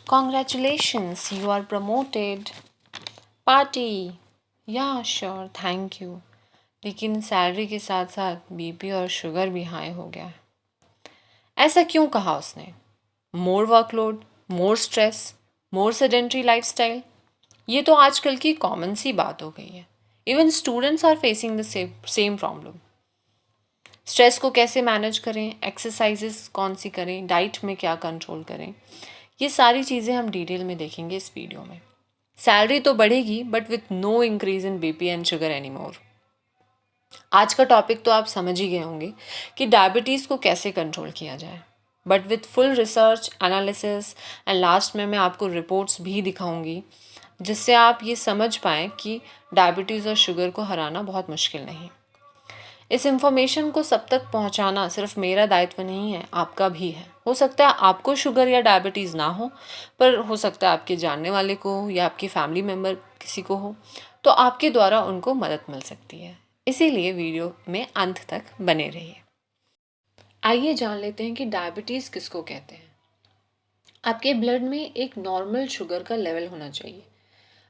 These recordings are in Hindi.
Congratulations, you are promoted. Party. या श्योर, थैंक यू। लेकिन सैलरी के साथ साथ बीपी और शुगर भी हाई हो गया। ऐसा क्यों कहा उसने? मोर वर्कलोड, मोर स्ट्रेस, मोर सेडेंट्री लाइफस्टाइल। ये तो आजकल की कॉमन सी बात हो गई है। Even students are facing the same problem. Stress को कैसे मैनेज करें, एक्सरसाइजेस कौन सी करें, डाइट में क्या कंट्रोल करें, ये सारी चीज़ें हम डिटेल में देखेंगे इस वीडियो में। सैलरी तो बढ़ेगी but with no increase in BP and sugar anymore. आज का टॉपिक तो आप समझ ही गए होंगे कि डायबिटीज़ को कैसे कंट्रोल किया जाए, but with full research analysis and last में मैं आपको रिपोर्ट्स भी दिखाऊंगी जिससे आप ये समझ पाएँ कि डायबिटीज़ और शुगर को हराना बहुत मुश्किल नहीं। इस इन्फॉर्मेशन को सब तक पहुंचाना सिर्फ मेरा दायित्व नहीं है, आपका भी है। हो सकता है आपको शुगर या डायबिटीज़ ना हो, पर हो सकता है आपके जानने वाले को या आपकी फैमिली मेम्बर किसी को हो, तो आपके द्वारा उनको मदद मिल सकती है। इसीलिए वीडियो में अंत तक बने रहिए। आइए जान लेते हैं कि डायबिटीज़ किसको कहते हैं। आपके ब्लड में एक नॉर्मल शुगर का लेवल होना चाहिए।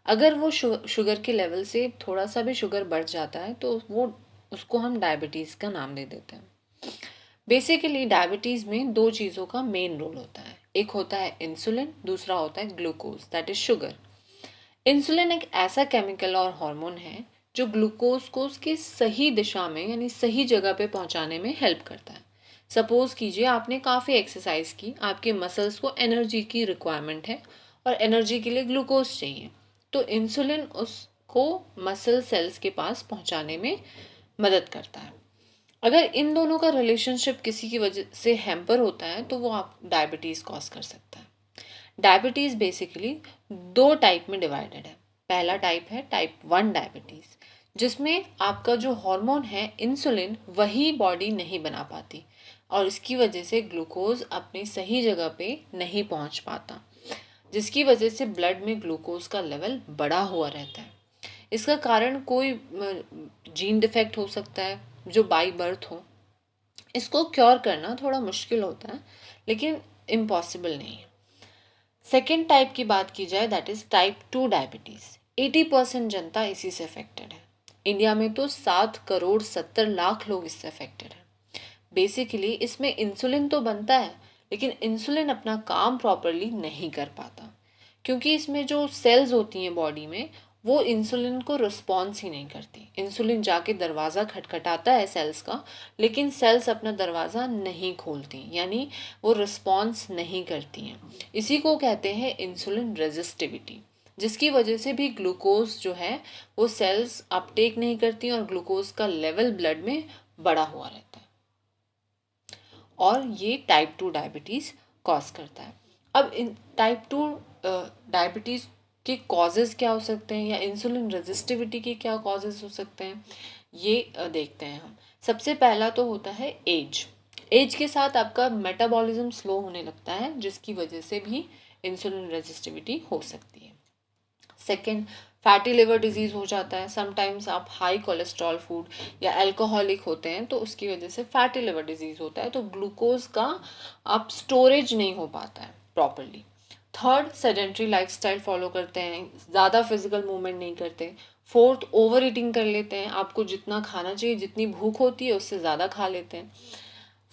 अगर वो शुगर के लेवल से थोड़ा सा भी शुगर बढ़ जाता है तो वो उसको हम डायबिटीज़ का नाम दे देते हैं। बेसिकली डायबिटीज़ में दो चीज़ों का मेन रोल होता है। एक होता है इंसुलिन, दूसरा होता है glucose, that is sugar. Insulin एक ऐसा केमिकल और हार्मोन है जो ग्लूकोज को उसके सही दिशा में यानी सही जगह पे पहुंचाने में हेल्प करता है। सपोज कीजिए आपने काफ़ी एक्सरसाइज की, आपके मसल्स को एनर्जी की रिक्वायरमेंट है और एनर्जी के लिए ग्लूकोज चाहिए, तो इंसुलिन उसको मसल सेल्स के पास पहुंचाने में मदद करता है। अगर इन दोनों का रिलेशनशिप किसी की वजह से हैम्पर होता है तो वो आप डायबिटीज़ कॉज कर सकता है। डायबिटीज़ बेसिकली दो टाइप में डिवाइडेड है। पहला टाइप है टाइप 1 डायबिटीज़, जिसमें आपका जो हार्मोन है इंसुलिन वही बॉडी नहीं बना पाती और इसकी वजह से ग्लूकोज अपनी सही जगह पे नहीं पहुंच पाता, जिसकी वजह से ब्लड में ग्लूकोज का लेवल बढ़ा हुआ रहता है। इसका कारण कोई जीन डिफेक्ट हो सकता है जो बाई बर्थ हो। इसको क्योर करना थोड़ा मुश्किल होता है लेकिन इम्पॉसिबल नहीं है। सेकेंड टाइप की बात की जाए दैट इज टाइप 2 डायबिटीज़। 80% जनता इसी से अफेक्टेड है। इंडिया में तो 7 करोड़ 70 लाख लोग इससे अफेक्टेड हैं। बेसिकली इसमें इंसुलिन तो बनता है लेकिन इंसुलिन अपना काम प्रॉपरली नहीं कर पाता, क्योंकि इसमें जो सेल्स होती हैं बॉडी में वो इंसुलिन को रिस्पॉन्स ही नहीं करती। इंसुलिन जाके दरवाज़ा खटखटाता है सेल्स का, लेकिन सेल्स अपना दरवाज़ा नहीं खोलती, यानी वो रिस्पॉन्स नहीं करती हैं। इसी को कहते हैं इंसुलिन रेजिस्टिविटी, जिसकी वजह से भी ग्लूकोज जो है वो सेल्स अपटेक नहीं करती और ग्लूकोज का लेवल ब्लड में बढ़ा हुआ रहता है और ये टाइप 2 डायबिटीज़ कॉज करता है। अब इन टाइप 2 डायबिटीज़ के कॉजेज़ क्या हो सकते हैं या इंसुलिन रेजिस्टिविटी के क्या कॉजेज़ हो सकते हैं, ये देखते हैं हम। सबसे पहला तो होता है एज। एज के साथ आपका मेटाबॉलिज्म स्लो होने लगता है, जिसकी वजह से भी इंसुलिन रेजिस्टिविटी हो सकती है। सेकेंड, फैटी लिवर डिजीज़ हो जाता है। समटाइम्स आप हाई कोलेस्ट्रॉल फूड या अल्कोहलिक होते हैं तो उसकी वजह से फैटी लिवर डिजीज़ होता है, तो ग्लूकोज का आप स्टोरेज नहीं हो पाता है properly. Third, sedentary lifestyle follow करते हैं, ज़्यादा फिजिकल मूवमेंट नहीं करते। फोर्थ, ओवर ईटिंग कर लेते हैं, आपको जितना खाना चाहिए, जितनी भूख होती है उससे ज़्यादा खा लेते हैं।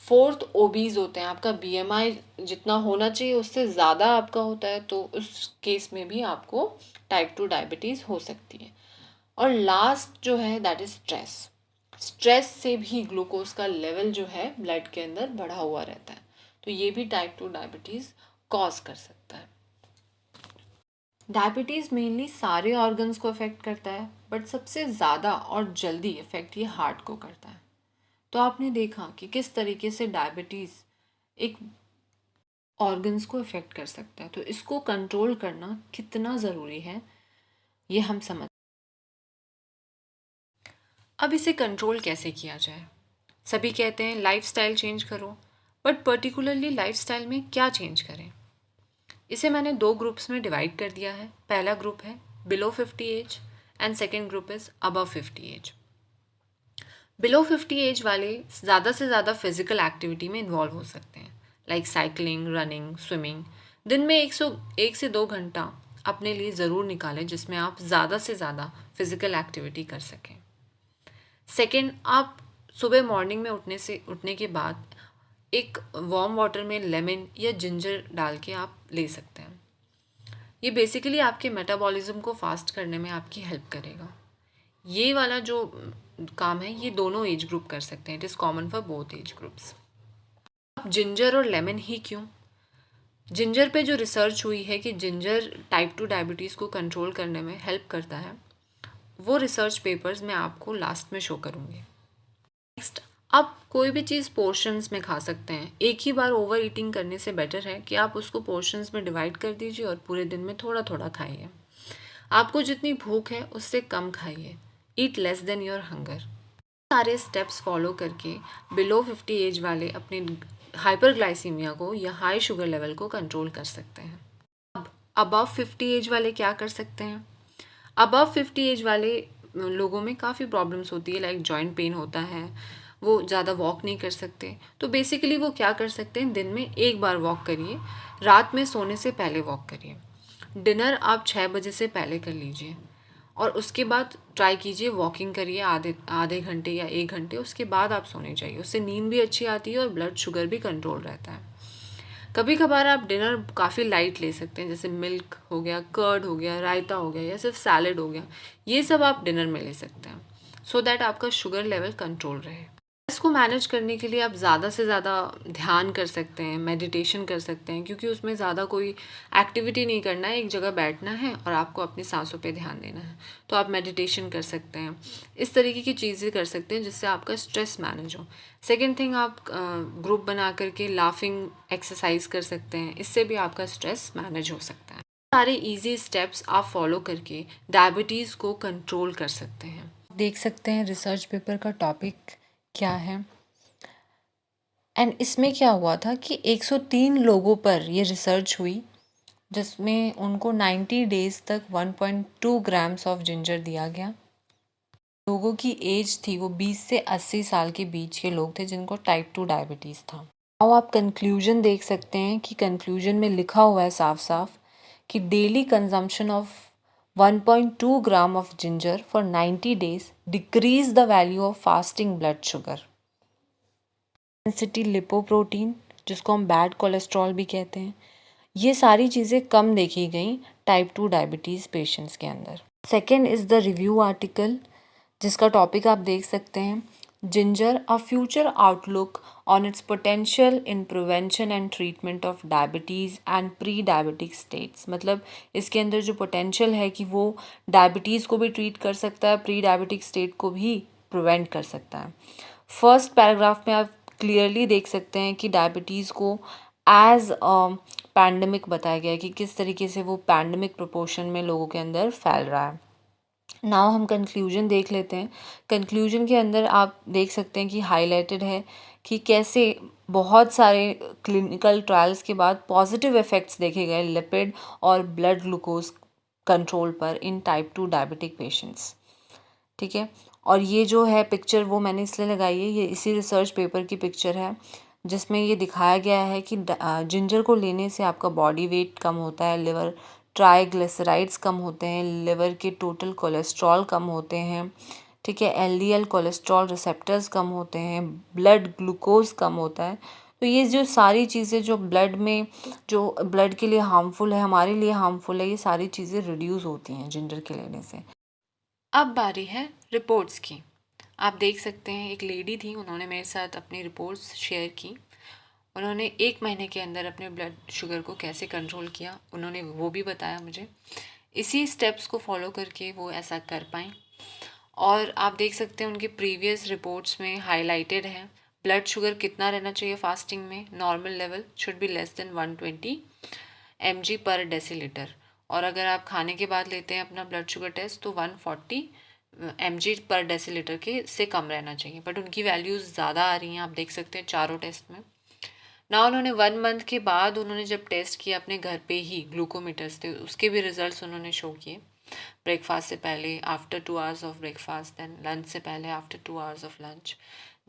फोर्थ, ओबीज होते हैं, आपका बीएमआई जितना होना चाहिए उससे ज़्यादा आपका होता है, तो उस केस में भी आपको टाइप 2 डायबिटीज़ हो सकती है। और लास्ट जो है दैट इज स्ट्रेस। स्ट्रेस से भी ग्लूकोज का लेवल जो है ब्लड के अंदर बढ़ा हुआ रहता है, तो ये भी टाइप 2 डायबिटीज़ कॉज कर सकता है। डायबिटीज़ मेनली सारे ऑर्गन्स को अफेक्ट करता है, बट सबसे ज़्यादा और जल्दी इफेक्ट ये हार्ट को करता है। तो आपने देखा कि किस तरीके से डायबिटीज़ एक ऑर्गन्स को इफेक्ट कर सकता है, तो इसको कंट्रोल करना कितना ज़रूरी है ये हम समझ। अब इसे कंट्रोल कैसे किया जाए? सभी कहते हैं लाइफस्टाइल चेंज करो, बट पर्टिकुलरली लाइफस्टाइल में क्या चेंज करें? इसे मैंने दो ग्रुप्स में डिवाइड कर दिया है। पहला ग्रुप है below 50 age and second group is above 50 age. Below 50 age वाले ज़्यादा से ज़्यादा फिजिकल एक्टिविटी में इन्वॉल्व हो सकते हैं, लाइक साइकिलिंग, रनिंग, स्विमिंग, दिन में 1 से 2 घंटा अपने लिए ज़रूर निकालें जिसमें आप ज़्यादा से ज़्यादा फिज़िकल एक्टिविटी कर सकें। सेकेंड, आप सुबह मॉर्निंग में उठने के बाद एक वार्म वाटर में लेमन या जिंजर डाल के आप ले सकते हैं। ये बेसिकली आपके मेटाबॉलिज्म को फास्ट करने में आपकी हेल्प करेगा। ये वाला जो काम है ये दोनों एज ग्रुप कर सकते हैं। It is common for both age groups. अब जिंजर और लेमन ही क्यों? जिंजर पे जो रिसर्च हुई है कि जिंजर टाइप 2 डायबिटीज़ को कंट्रोल करने में हेल्प करता है, वो रिसर्च पेपर्स मैं आपको लास्ट में शो करूँगी। नेक्स्ट, आप कोई भी चीज़ पोर्शंस में खा सकते हैं। एक ही बार ओवर ईटिंग करने से बेटर है कि आप उसको पोर्शंस में डिवाइड कर दीजिए और पूरे दिन में थोड़ा थोड़ा खाइए। आपको जितनी भूख है उससे कम खाइए। Eat less than your hunger. सारे स्टेप्स फॉलो करके बिलो 50 एज वाले अपने हाइपरग्लाइसीमिया को या हाई शुगर लेवल को कंट्रोल कर सकते हैं। अब अबव 50 एज वाले क्या कर सकते हैं? अबव 50 एज वाले लोगों में काफ़ी प्रॉब्लम्स होती है, लाइक जॉइंट पेन होता है, वो ज़्यादा वॉक नहीं कर सकते। तो बेसिकली वो क्या कर सकते हैं, दिन में एक बार वॉक करिए, रात में सोने से पहले वॉक करिए। डिनर आप 6 बजे से पहले कर लीजिए और उसके बाद ट्राई कीजिए वॉकिंग करिए आधे आधे घंटे या 1 घंटे, उसके बाद आप सोने जाइए। उससे नींद भी अच्छी आती है और ब्लड शुगर भी कंट्रोल रहता है। कभी कभार आप डिनर काफ़ी लाइट ले सकते हैं, जैसे मिल्क हो गया, कर्ड हो गया, रायता हो गया या सिर्फ सैलड हो गया। ये सब आप डिनर में ले सकते हैं सो दैट आपका शुगर लेवल कंट्रोल रहे। इसको मैनेज करने के लिए आप ज़्यादा से ज़्यादा ध्यान कर सकते हैं, मेडिटेशन कर सकते हैं, क्योंकि उसमें ज़्यादा कोई एक्टिविटी नहीं करना है, एक जगह बैठना है और आपको अपनी सांसों पे ध्यान देना है। तो आप मेडिटेशन कर सकते हैं, इस तरीके की चीज़ें कर सकते हैं जिससे आपका स्ट्रेस मैनेज हो। सेकेंड थिंग, आप ग्रुप बना करके लाफिंग एक्सरसाइज कर सकते हैं, इससे भी आपका स्ट्रेस मैनेज हो सकता है। सारे इजी स्टेप्स आप फॉलो करके डायबिटीज़ को कंट्रोल कर सकते हैं। देख सकते हैं रिसर्च पेपर का टॉपिक क्या है। एंड इसमें क्या हुआ था कि 103 लोगों पर ये रिसर्च हुई जिसमें उनको 90 डेज तक 1.2 ग्राम्स ऑफ जिंजर दिया गया। लोगों की एज थी वो 20 से 80 साल के बीच के लोग थे जिनको टाइप 2 डायबिटीज़ था। अब आप कंक्लूजन देख सकते हैं कि कंक्लूजन में लिखा हुआ है साफ साफ कि daily consumption of 1.2 gram of ginger for 90 days decrease the value of fasting blood sugar, density lipoprotein जिसको हम बैड कोलेस्ट्रॉल भी कहते हैं। ये सारी चीज़ें कम देखी गई टाइप 2 डायबिटीज़ पेशेंट्स के अंदर। Second is the review article जिसका टॉपिक आप देख सकते हैं, ginger a future outlook on it's potential in prevention and treatment of diabetes and pre diabetic states. मतलब इसके अंदर जो पोटेंशियल है कि वो डायबिटीज़ को भी ट्रीट कर सकता है, प्री डायबिटिक स्टेट को भी प्रिवेंट कर सकता है। फर्स्ट पैराग्राफ में आप क्लियरली देख सकते हैं कि डायबिटीज़ को एज पैंडमिक बताया गया है कि किस तरीके से वो पैंडमिक प्रोपोर्शन में लोगों के अंदर फैल रहा है। नाउ हम कंक्लूजन देख लेते हैं। कंक्लूजन के अंदर आप देख सकते हैं कि हाईलाइटेड है कि कैसे बहुत सारे क्लिनिकल ट्रायल्स के बाद पॉजिटिव इफ़ेक्ट्स देखे गए लिपिड और ब्लड ग्लूकोज कंट्रोल पर इन टाइप 2 डायबिटिक पेशेंट्स। ठीक है, और ये जो है पिक्चर वो मैंने इसलिए लगाई है, ये इसी रिसर्च पेपर की पिक्चर है जिसमें ये दिखाया गया है कि जिंजर को लेने से आपका बॉडी वेट कम होता है, लिवर ट्राइग्लिसराइड्स कम होते हैं, लिवर के टोटल कोलेस्ट्रॉल कम होते हैं। ठीक है, एलडीएल कोलेस्ट्रॉल रिसेप्टर्स कम होते हैं, ब्लड ग्लूकोज कम होता है। तो ये जो सारी चीज़ें जो ब्लड में जो ब्लड के लिए हार्मफुल है, हमारे लिए हार्मफुल है, ये सारी चीज़ें रिड्यूस होती हैं जिंजर के लेने से। अब बारी है रिपोर्ट्स की। आप देख सकते हैं एक लेडी थी, उन्होंने मेरे साथ अपनी रिपोर्ट्स शेयर की। उन्होंने 1 महीने के अंदर अपने ब्लड शुगर को कैसे कंट्रोल किया, उन्होंने वो भी बताया मुझे। इसी स्टेप्स को फॉलो करके वो ऐसा कर पाएँ। और आप देख सकते हैं उनके प्रीवियस रिपोर्ट्स में हाईलाइटेड है ब्लड शुगर कितना रहना चाहिए फास्टिंग में। Normal level should be less than 120 mg पर डेसीलीटर, और अगर आप खाने के बाद लेते हैं अपना ब्लड शुगर टेस्ट तो 140 mg पर डेसीलीटर के से कम रहना चाहिए। बट उनकी वैल्यूज़ ज़्यादा आ रही हैं, आप देख सकते हैं चारों टेस्ट में। ना उन्होंने 1 मंथ के बाद उन्होंने जब टेस्ट किया अपने घर पे ही ग्लूकोमीटर्स थे, उसके भी रिजल्ट्स उन्होंने शो किए। ब्रेकफास्ट से पहले, after 2 hours of breakfast, then lunch से पहले after 2 hours of lunch,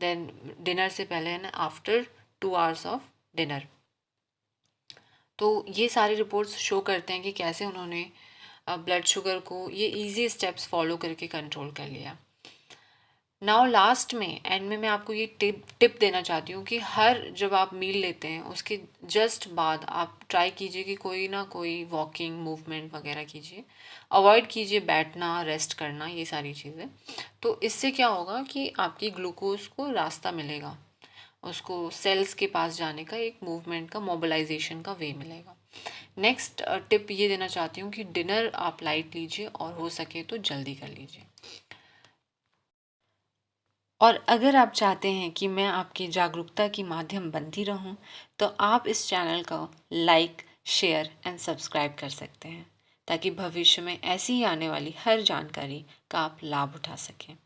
then dinner से पहले and after 2 hours of dinner. तो ये सारी रिपोर्ट्स शो करते हैं कि कैसे उन्होंने ब्लड शुगर को ये इजी स्टेप्स फॉलो करके कंट्रोल कर लिया। नाउ लास्ट में एंड में मैं आपको ये टिप देना चाहती हूँ कि हर जब आप मील लेते हैं उसके जस्ट बाद आप ट्राई कीजिए कि कोई ना कोई वॉकिंग मूवमेंट वगैरह कीजिए। अवॉइड कीजिए बैठना, रेस्ट करना, ये सारी चीज़ें। तो इससे क्या होगा कि आपकी ग्लूकोज को रास्ता मिलेगा, उसको सेल्स के पास जाने का एक मूवमेंट का, मोबिलाइजेशन का वे मिलेगा। नेक्स्ट टिप ये देना चाहती हूँ कि डिनर आप लाइट लीजिए और हो सके तो जल्दी कर लीजिए। और अगर आप चाहते हैं कि मैं आपकी जागरूकता की माध्यम बनती रहूं, तो आप इस चैनल को लाइक, शेयर एंड सब्सक्राइब कर सकते हैं, ताकि भविष्य में ऐसी ही आने वाली हर जानकारी का आप लाभ उठा सकें।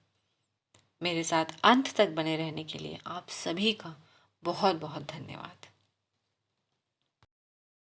मेरे साथ अंत तक बने रहने के लिए आप सभी का बहुत बहुत धन्यवाद।